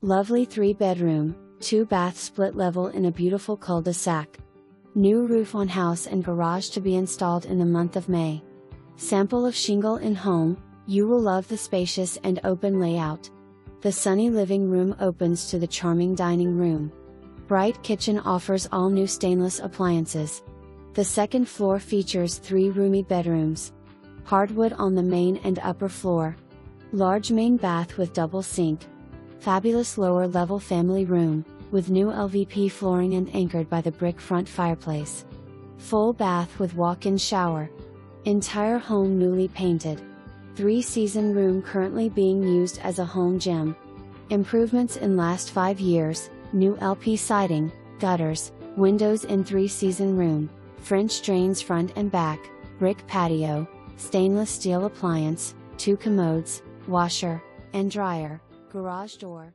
Lovely 3-bedroom, 2-bath split level in a beautiful cul-de-sac. New roof on house and garage to be installed in the month of May. Sample of shingle in home. You will love the spacious and open layout. The sunny living room opens to the charming dining room. Bright kitchen offers all new stainless appliances. The second floor features 3 roomy bedrooms. Hardwood on the main and upper floor. Large main bath with double sink. Fabulous lower level family room, with new LVP flooring and anchored by the brick front fireplace. Full bath with walk-in shower. Entire home newly painted. 3-season room currently being used as a home gym. Improvements in last 5 years, new LP siding, gutters, windows in 3-season room, French drains front and back, brick patio, stainless steel appliance, 2 commodes, washer and dryer, garage door.